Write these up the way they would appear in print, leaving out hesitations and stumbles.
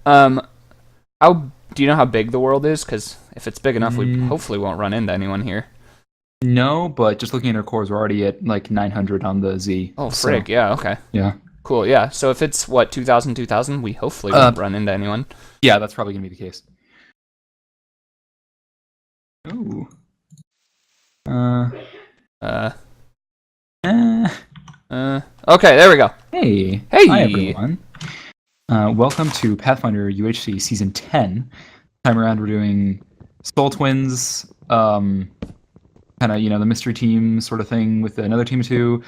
How do you know how big the world is? Because if it's big enough, we hopefully won't run into anyone here. No, but just looking at our cores, we're already at like 900 on the Z. Oh, frig, yeah, okay. Yeah. Cool, yeah. So if it's, what, 2,000, we hopefully won't run into anyone. Yeah, that's probably going to be the case. Ooh. Okay, there we go. Hey. Hey. Hi, everyone. Welcome to Pathfinder UHC Season 10. Time around, we're doing Soul Twins, kind of, the mystery team sort of thing with another team of two,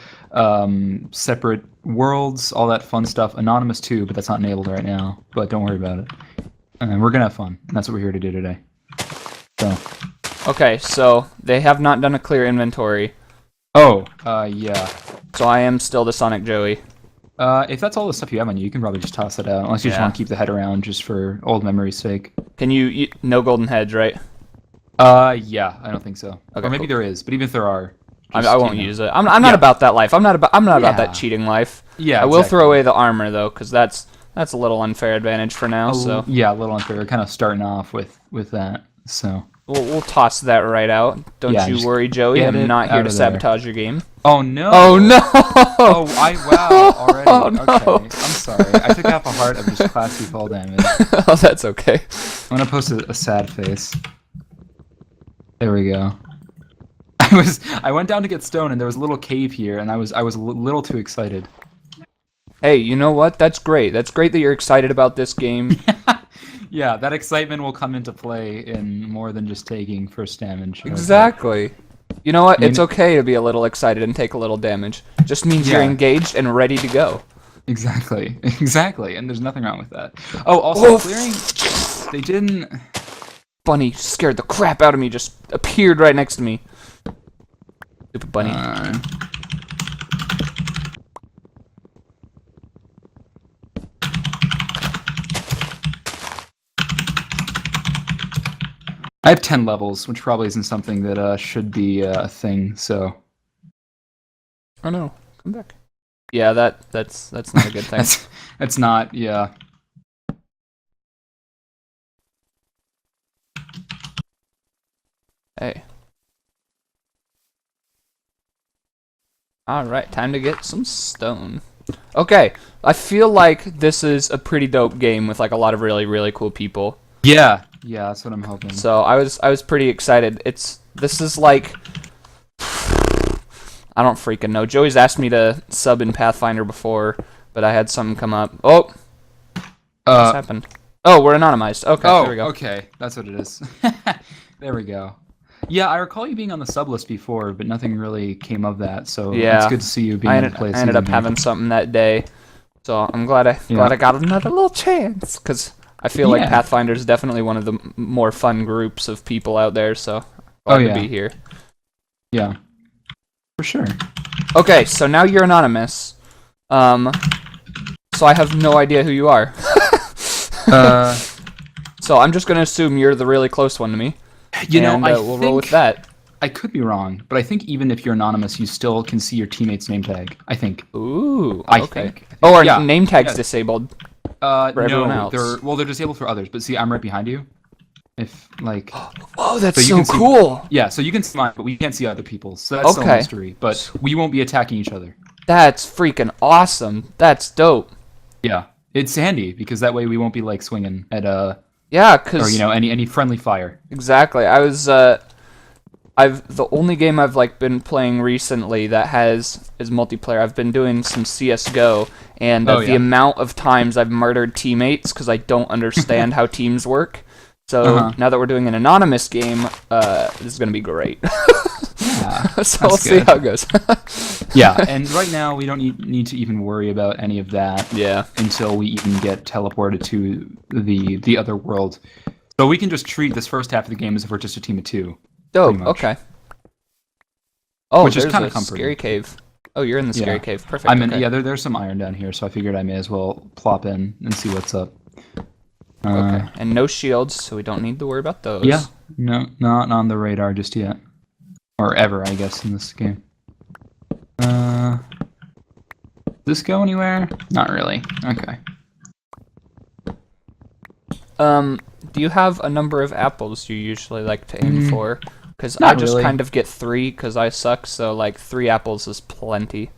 separate worlds, all that fun stuff. Anonymous too, but that's not enabled right now. But don't worry about it. We're gonna have fun. And that's what we're here to do today. So. Okay, so they have not done a clear inventory. Oh, yeah. So I am still TheSonicJoey. If that's all the stuff you have on you, you can probably just toss it out, unless you just want to keep the head around just for old memory's sake. Can you no golden heads, right? Yeah, I don't think so. Okay, or maybe there is, but even if there are, I won't use it. I'm not about that life. I'm not about that cheating life. Yeah, I will throw away the armor though, because that's a little unfair advantage for now. So yeah, a little unfair. We're kind of starting off with that. So we'll toss that right out. Don't you worry, Joey. I'm not here to sabotage your game. Oh no! Oh no! Oh, wow! Already. Oh, no. Okay, I'm sorry. I took half a heart of just classy fall damage. Oh, that's okay. I'm gonna post a sad face. There we go. I went down to get stone, and there was a little cave here, and I was a little too excited. Hey, you know what? That's great. That's great that you're excited about this game. Yeah, that excitement will come into play in more than just taking first damage. Exactly. You know what? It's okay to be a little excited and take a little damage. Just means you're engaged and ready to go. Exactly. Exactly. And there's nothing wrong with that. Oh, also clearing. They didn't. Bunny scared the crap out of me. Just appeared right next to me. Stupid bunny. I have 10 levels, which probably isn't something that should be a thing. So. Oh no! Come back. Yeah, that's not a good thing. that's not. Yeah. Hey. Alright, time to get some stone. Okay, I feel like this is a pretty dope game with like a lot of really, really cool people. Yeah, that's what I'm hoping. So I was pretty excited. This is like, I don't freaking know. Joey's asked me to sub in Pathfinder before, but I had something come up. Oh! What's happened? Oh, we're anonymized. Okay, there we go. Okay, that's what it is. There we go. Yeah, I recall you being on the sub list before, but nothing really came of that. So it's good to see you being in place. I ended up having something that day, so I'm glad I got another little chance, because I feel like Pathfinder is definitely one of the more fun groups of people out there. So glad to be here. Yeah, for sure. Okay, so now you're anonymous. So I have no idea who you are. So I'm just gonna assume you're the really close one to me. We'll roll with that. I could be wrong, but I think even if you're anonymous, you still can see your teammate's name tag. I think. Ooh. I think. Oh, our name tag's disabled. For everyone else. They're disabled for others. But see, I'm right behind you. If like. Oh, that's so cool. Yeah, so you can see mine, but we can't see other people's. So that's still a mystery. But we won't be attacking each other. That's freaking awesome. That's dope. Yeah, it's handy because that way we won't be like swinging at Yeah, cause any friendly fire. Exactly. I was the only game I've like been playing recently that is multiplayer. I've been doing some CS:GO, and the amount of times I've murdered teammates because I don't understand how teams work. So now that we're doing an anonymous game, this is gonna be great. So we'll see how it goes. Yeah, and right now we don't need to even worry about any of that. Yeah. Until we even get teleported to the other world, so we can just treat this first half of the game as if we're just a team of two. Dope. Okay. Oh, which is kind of comforting. Scary cave. Oh, you're in the scary cave. Perfect. I'm in. Okay. Yeah, there's some iron down here, so I figured I may as well plop in and see what's up. Okay. And no shields, so we don't need to worry about those. Yeah. No, not on the radar just yet. Or ever, I guess, in this game. Does this go anywhere? Not really. Okay. Do you have a number of apples you usually like to aim for? Because I Not just really. kind of get 3 because I suck, so like 3 apples is plenty.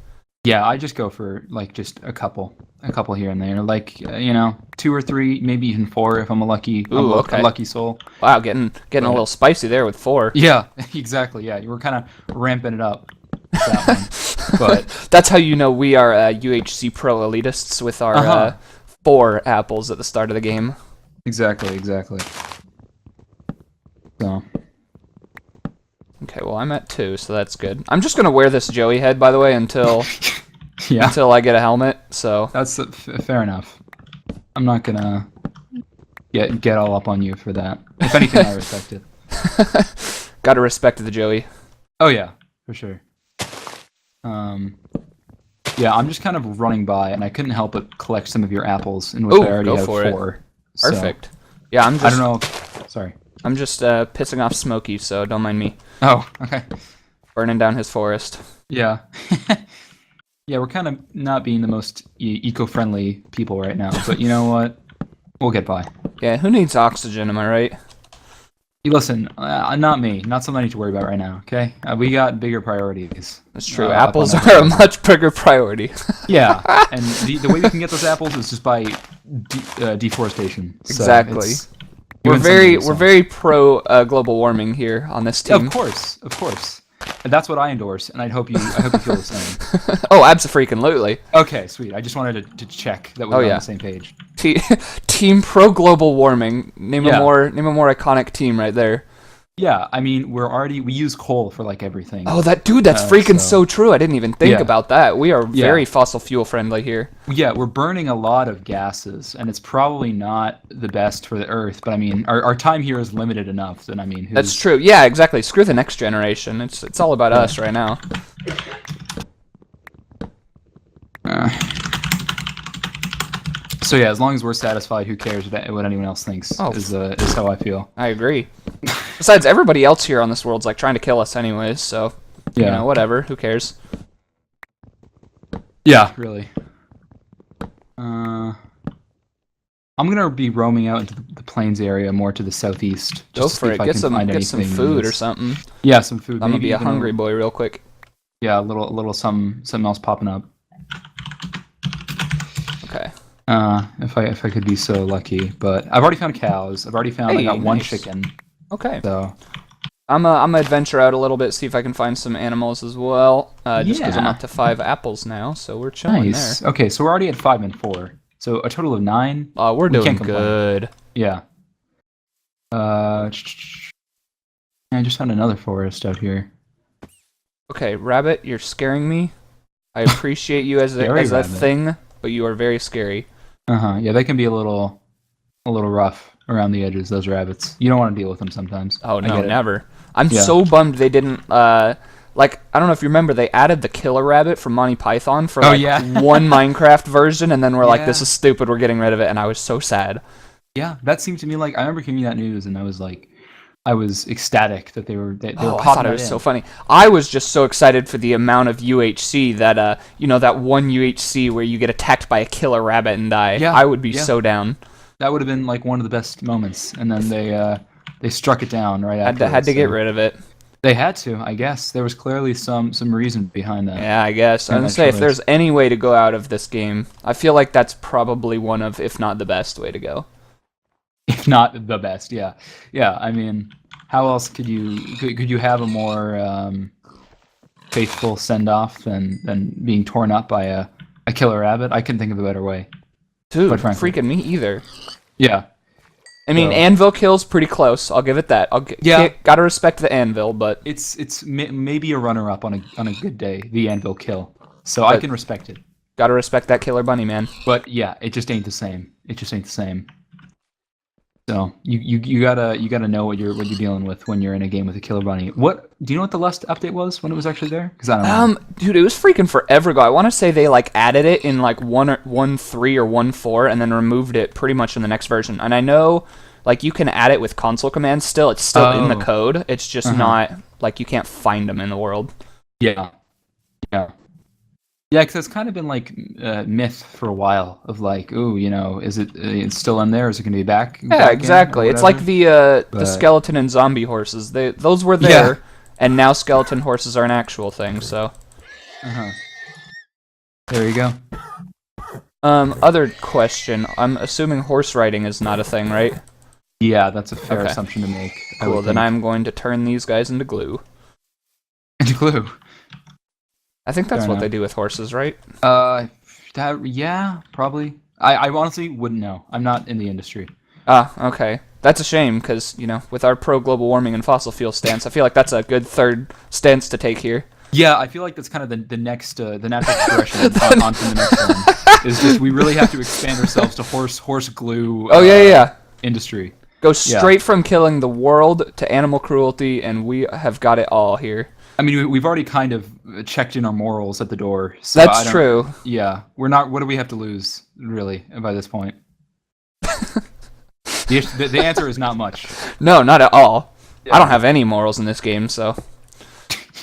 Yeah, I just go for like just a couple here and there, like 2 or 3, maybe even 4 if I'm a lucky, Okay. a lucky soul. Wow, getting a little spicy there with 4. Yeah, exactly. Yeah, you were kind of ramping it up. With that one. But that's how you know we are UHC pro elitists with our 4 apples at the start of the game. Exactly. So. Okay, well I'm at 2, so that's good. I'm just gonna wear this Joey head, by the way, until until I get a helmet. So that's fair enough. I'm not gonna get all up on you for that. If anything, I respect it. Gotta respect the Joey. Oh yeah, for sure. Yeah, I'm just kind of running by, and I couldn't help but collect some of your apples, in which I already have 4. So, perfect. Yeah, I don't know. Sorry. I'm just pissing off Smokey, so don't mind me. Oh, okay. Burning down his forest. Yeah. Yeah, we're kind of not being the most eco-friendly people right now, but you know what? We'll get by. Yeah, who needs oxygen, am I right? Listen, not me. Not something I need to worry about right now, okay? We got bigger priorities. That's true. Apples are a much bigger priority. Yeah, and the way we can get those apples is just by deforestation. Exactly. So we're very pro global warming here on this team. Of course. And that's what I endorse, and I hope you feel the same. Oh, abso-freaking-lutely. Okay, sweet. I just wanted to check that we're on the same page. Team pro global warming. Name a more iconic team right there. Yeah, I mean we use coal for like everything. Oh, that's freaking so true. I didn't even think about that. We are very fossil fuel friendly here. Yeah, we're burning a lot of gases, and it's probably not the best for the Earth. But I mean, our time here is limited enough. That I mean, that's true. Yeah, exactly. Screw the next generation. It's all about us right now. So yeah, as long as we're satisfied, who cares what anyone else thinks? Is how I feel. I agree. Besides, everybody else here on this world's like trying to kill us anyways, so whatever. Who cares? Yeah, really. I'm gonna be roaming out into the plains area, more to the southeast. Go for it. Get some food or something. Yeah, some food. I'm gonna be a hungry boy real quick. Yeah, a little something else popping up. Okay. If I could be so lucky, but I've already found cows. I got one chicken. Okay. So I'm gonna adventure out a little bit, see if I can find some animals as well. Just because I'm up to 5 apples now, so we're chilling there. Okay, so we're already at 5 and 4, so a total of 9. We're doing good. Yeah. I just found another forest out here. Okay, rabbit, you're scaring me. I appreciate you as a thing, but you are very scary. Yeah, they can be a little rough around the edges, those rabbits. You don't want to deal with them sometimes. Oh, no, never. I'm so bummed they didn't, I don't know if you remember, they added the killer rabbit from Monty Python for, one Minecraft version, and then we're like, this is stupid, we're getting rid of it, and I was so sad. Yeah, that seemed to me like, I remember hearing that news, and I was like, I was ecstatic that they were I thought it was so funny. I was just so excited for the amount of UHC that, that one UHC where you get attacked by a killer rabbit and die. Yeah, I would be so down. That would have been like one of the best moments, and then they struck it down right after. Had to get rid of it. They had to, I guess. There was clearly some reason behind that. Yeah, I guess. I'm gonna say if there's any way to go out of this game, I feel like that's probably one of, if not the best way to go. If not the best, yeah. I mean, how else could you have a more faithful send off than being torn up by a killer rabbit? I couldn't think of a better way. Dude, freaking me either. Yeah. I mean, anvil kill's pretty close. I'll give it that. Gotta respect the anvil, but it's maybe a runner-up on a good day. The anvil kill, so I can respect it. Gotta respect that killer bunny, man. But yeah, it just ain't the same. So you gotta know what you're dealing with when you're in a game with a killer bunny. What do you know what the last update was when it was actually there? Because I don't know. Dude, it was freaking forever ago. I want to say they added it in 1.3 or 1.4 and then removed it pretty much in the next version. And I know you can add it with console commands still. It's still in the code. It's just not you can't find them in the world. Yeah. Yeah, because it's kind of been like myth for a while of like, ooh, is it it's still in there? Is it going to be back? Yeah, back exactly. It's like the skeleton and zombie horses. Those were there, and now skeleton horses are an actual thing. So. There you go. Other question. I'm assuming horse riding is not a thing, right? Yeah, that's a fair assumption to make. Cool. Then I'm going to turn these guys into glue. Into glue. I think that's what they do with horses, right? Yeah, probably. I honestly wouldn't know. I'm not in the industry. Ah, okay. That's a shame, because, with our pro-global warming and fossil fuel stance, I feel like that's a good third stance to take here. Yeah, I feel like that's kind of the next, the natural progression on to the next one. Is just we really have to expand ourselves to horse glue industry. Go straight from killing the world to animal cruelty, and we have got it all here. I mean, we've already kind of checked in our morals at the door. So that's true. Yeah, we're not. What do we have to lose, really, by this point? The answer is not much. No, not at all. Yeah. I don't have any morals in this game, so.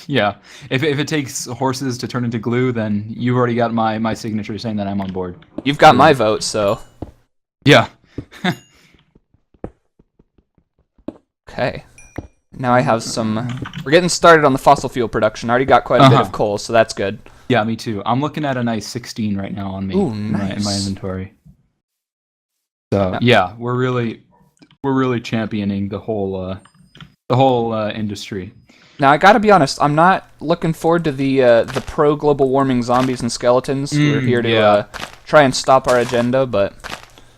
Yeah, if it takes horses to turn into glue, then you've already got my signature saying that I'm on board. You've got my vote, so. Yeah. Okay. Now I have some. We're getting started on the fossil fuel production. I already got quite a bit of coal, so that's good. Yeah, me too. I'm looking at a nice 16 right now on me. Ooh, nice. in my inventory. So yeah, we're really championing the whole industry. Now I gotta be honest, I'm not looking forward to the pro global warming zombies and skeletons. We're here to try and stop our agenda, but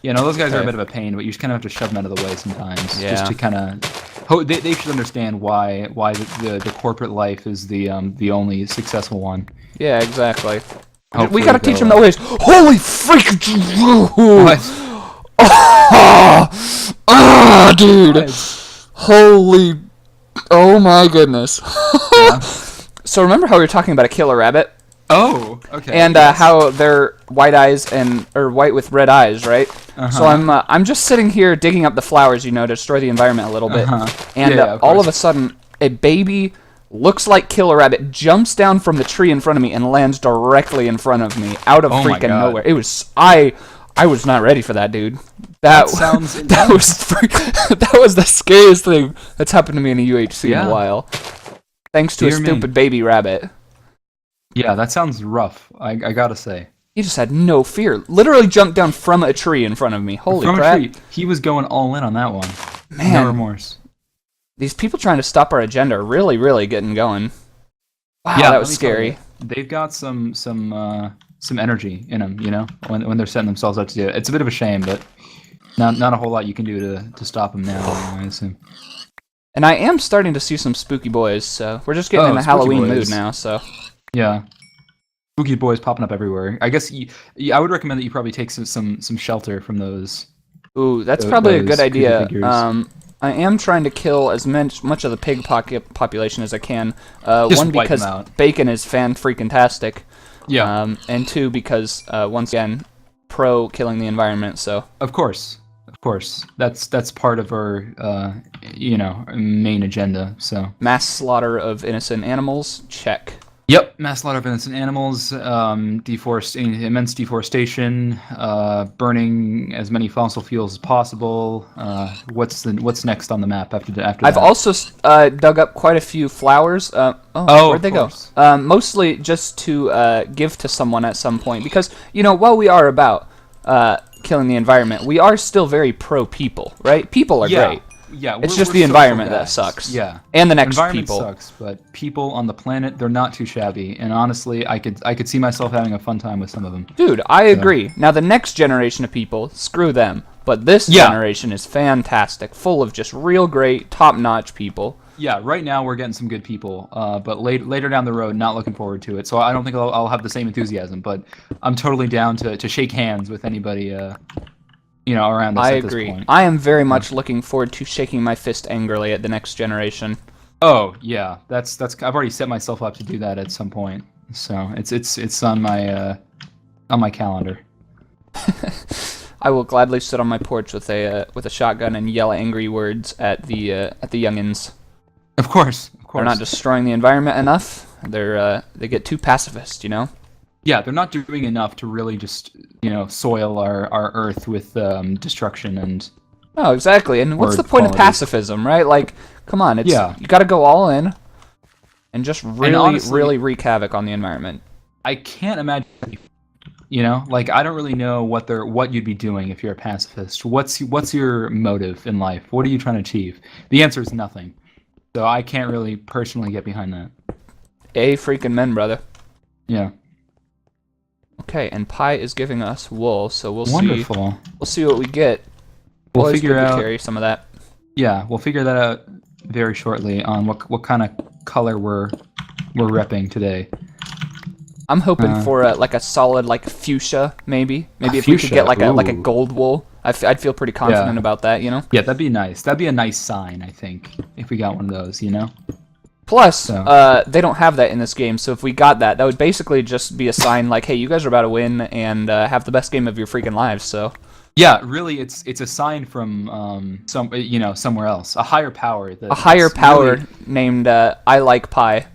those guys are a bit of a pain, but you just kind of have to shove them out of the way sometimes, just to kind of. They should understand why the corporate life is the only successful one. Yeah, exactly. Hopefully we gotta teach them the ways. Holy freak! Dude! What? Holy! Oh my goodness! So remember how we were talking about a killer rabbit? Oh, okay. And how they're white eyes or white with red eyes, right? So I'm just sitting here digging up the flowers, to destroy the environment a little bit, and all of a sudden, a baby looks like killer rabbit jumps down from the tree in front of me and lands directly in front of me out of freaking nowhere. It was I was not ready for that, dude. That sounds that was the scariest thing that's happened to me in a UHC in a while. Thanks to a stupid baby rabbit. Yeah, that sounds rough. I gotta say. He just had no fear. Literally jumped down from a tree in front of me. Holy crap! A tree. He was going all in on that one. Man, no remorse. These people trying to stop our agenda are really, really getting going. Wow, that was scary. They've got some energy in them, when they're setting themselves up to do it. It's a bit of a shame, but not a whole lot you can do to stop them now, I assume. And I am starting to see some spooky boys, so we're just getting in a Halloween mood now, so. Yeah. Spooky boys popping up everywhere. I guess I would recommend that you probably take some shelter from those. Ooh, that's probably a good idea. I am trying to kill as much of the pig population as I can. One, because bacon is fan-freaking-tastic. Yeah. And two, because, once again, pro killing the environment, so. Of course. That's part of our, main agenda, so. Mass slaughter of innocent animals, check. Yep, mass slaughter of innocent animals, immense deforestation, burning as many fossil fuels as possible. What's next on the map after that? I've also dug up quite a few flowers. Where'd they go? Mostly just to give to someone at some point, because while we are about killing the environment, we are still very pro people, right? People are great. Yeah, it's just the environment that sucks. Yeah, and the next environment people sucks, but people on the planet, they're not too shabby. And honestly, I could see myself having a fun time with some of them. Dude, I agree. Now the next generation of people, screw them. But this generation is fantastic, full of just real great, top-notch people. Yeah, right now we're getting some good people, but later down the road, not looking forward to it. So I don't think I'll have the same enthusiasm. But I'm totally down to shake hands with anybody. Around us I at agree. This point. I am very much looking forward to shaking my fist angrily at the next generation. Oh yeah, that's. I've already set myself up to do that at some point, so it's on my calendar. I will gladly sit on my porch with a shotgun and yell angry words at the youngins. Of course. They're not destroying the environment enough. They get too pacifist, Yeah, they're not doing enough to really just, soil our Earth with destruction and... Oh, exactly. And what's the point of pacifism, right? Like, come on, you got to go all in and just really wreak havoc on the environment. I can't imagine, I don't really know what you'd be doing if you're a pacifist. What's your motive in life? What are you trying to achieve? The answer is nothing. So I can't really personally get behind that. Freaking men, brother. Yeah. Okay, and Pi is giving us wool, so we'll Wonderful. see. We'll see what we get. We'll figure out. Carry some of that. Yeah, we'll figure that out very shortly on what kind of color we're repping today. I'm hoping for a solid fuchsia, maybe. Maybe if we could get like a gold wool, I'd feel pretty confident about that, Yeah, that'd be nice. That'd be a nice sign, I think, if we got one of those, Plus, they don't have that in this game, so if we got that, that would basically just be a sign like, hey, you guys are about to win and have the best game of your freaking lives. So. Yeah, really, it's a sign from somewhere else, a higher power. Named I Like Pi.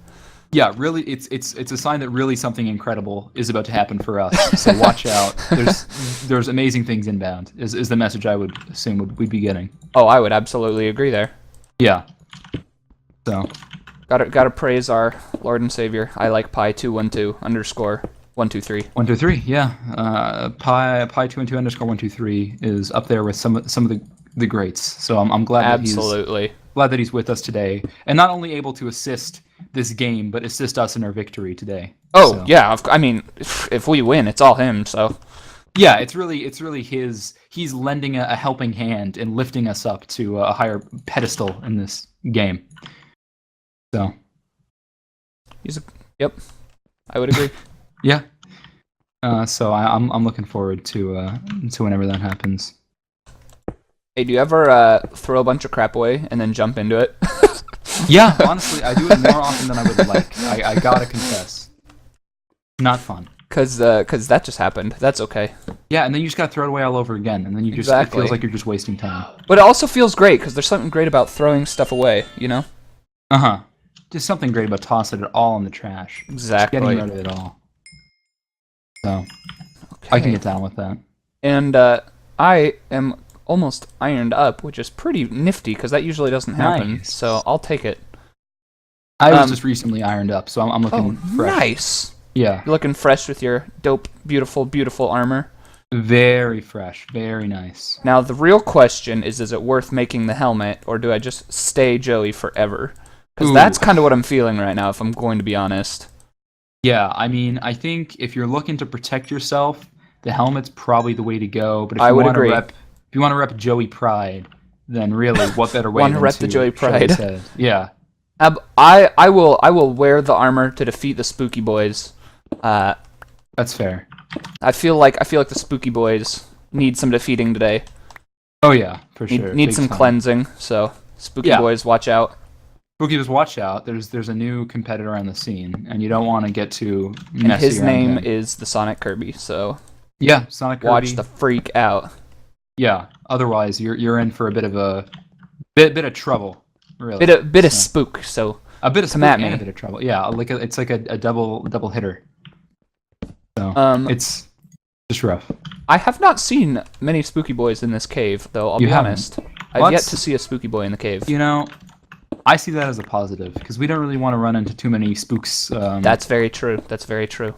Yeah, really, it's a sign that really something incredible is about to happen for us. So watch out. There's amazing things inbound. Is the message I would assume we'd be getting. Oh, I would absolutely agree there. Yeah. So. Gotta praise our Lord and Savior. I Like Pi 212_123. 123, yeah. Pi 212_123 is up there with some of the greats. So I'm glad that he's with us today, and not only able to assist this game, but assist us in our victory today. Oh so. Yeah, I mean, if we win, it's all him. So. Yeah, it's really his. He's lending a helping hand and lifting us up to a higher pedestal in this game. So. Yep, I would agree. Yeah. So I'm looking forward to whenever that happens. Hey, do you ever throw a bunch of crap away and then jump into it? Yeah, honestly, I do it more often than I would like. I gotta confess. Not fun. Cause that just happened. That's okay. Yeah, and then you just gotta throw it away all over again, and then it feels like you're just wasting time. But it also feels great because there's something great about throwing stuff away, Just something great about tossing it all in the trash. Exactly. Just getting rid of it all. So, okay. I can get down with that. And I am almost ironed up, which is pretty nifty because that usually doesn't happen. Nice. So I'll take it. I was just recently ironed up, so I'm looking fresh. Nice. Yeah. You're looking fresh with your dope, beautiful, beautiful armor. Very fresh. Very nice. Now, the real question is it worth making the helmet, or do I just stay Joey forever? Because that's kind of what I'm feeling right now, if I'm going to be honest. Yeah, I mean, I think if you're looking to protect yourself, the helmet's probably the way to go. But if you want to rep Joey Pride, then really, what better way than to rep the Joey Pride? Yeah. I will wear the armor to defeat the Spooky Boys. That's fair. I feel like the Spooky Boys need some defeating today. Oh yeah, for sure. Need some cleansing. So Spooky Boys, watch out. Spooky Boys, watch out. There's a new competitor on the scene, and you don't want to get too messy. And his name is the Sonic Kirby. So yeah, Sonic Kirby. Watch the freak out. Yeah. Otherwise, you're in for a bit of trouble. Really. Bit of spook. So a bit of spook and a bit of trouble. Yeah, it's like a double hitter. So it's just rough. I have not seen many Spooky Boys in this cave, though. I'll be honest. I've yet to see a Spooky Boy in the cave. I see that as a positive because we don't really want to run into too many spooks. That's very true. That's very true.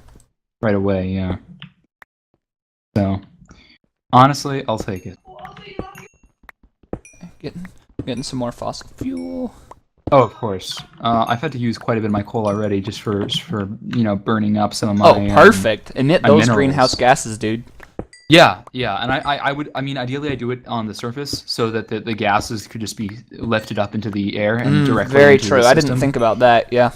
Right away, yeah. So, honestly, I'll take it. Getting some more fossil fuel. Oh, of course. I've had to use quite a bit of my coal already, just for burning up some of my. Oh, perfect! Emit those minerals. Greenhouse gases, dude. Yeah, and I mean, ideally, I do it on the surface so that the gases could just be lifted up into the air and directly. Very into true. the system. I didn't think about that. Yeah.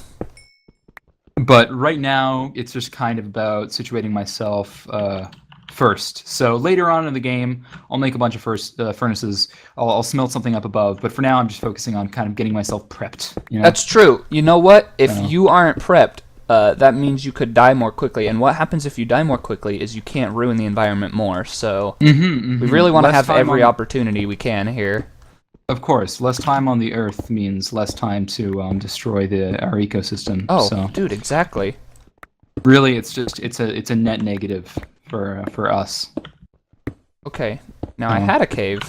But right now, it's just kind of about situating myself first. So later on in the game, I'll make a bunch of furnaces. I'll smelt something up above. But for now, I'm just focusing on kind of getting myself prepped. That's true. You know what? If you aren't prepped, that means you could die more quickly. And what happens if you die more quickly is you can't ruin the environment more. So we really want to have every opportunity we can here. Of course, less time on the Earth means less time to destroy our ecosystem. Oh, dude, exactly. Really, it's a net negative for us. Okay. Now I had a cave.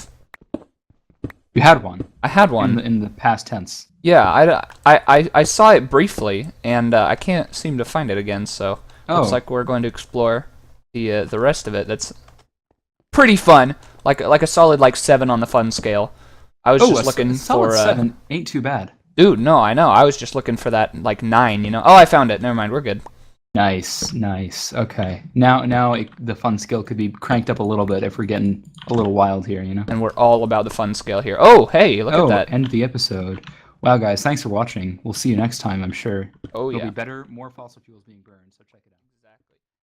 You had one. I had one in the past tense. Yeah, I saw it briefly, and I can't seem to find it again. So looks like we're going to explore the rest of it. That's pretty fun. Like a solid 7 on the fun scale. I was just looking for 7 ain't too bad. Dude, no, I know. I was just looking for that 9. You know. Oh, I found it. Never mind. We're good. Nice. Okay. Now the fun scale could be cranked up a little bit if we're getting a little wild here, you know. And we're all about the fun scale here. Oh, hey, look at that. End the episode. Wow, guys, thanks for watching. We'll see you next time, I'm sure. Oh, yeah. There'll be better, more fossil fuels being burned, so check it out.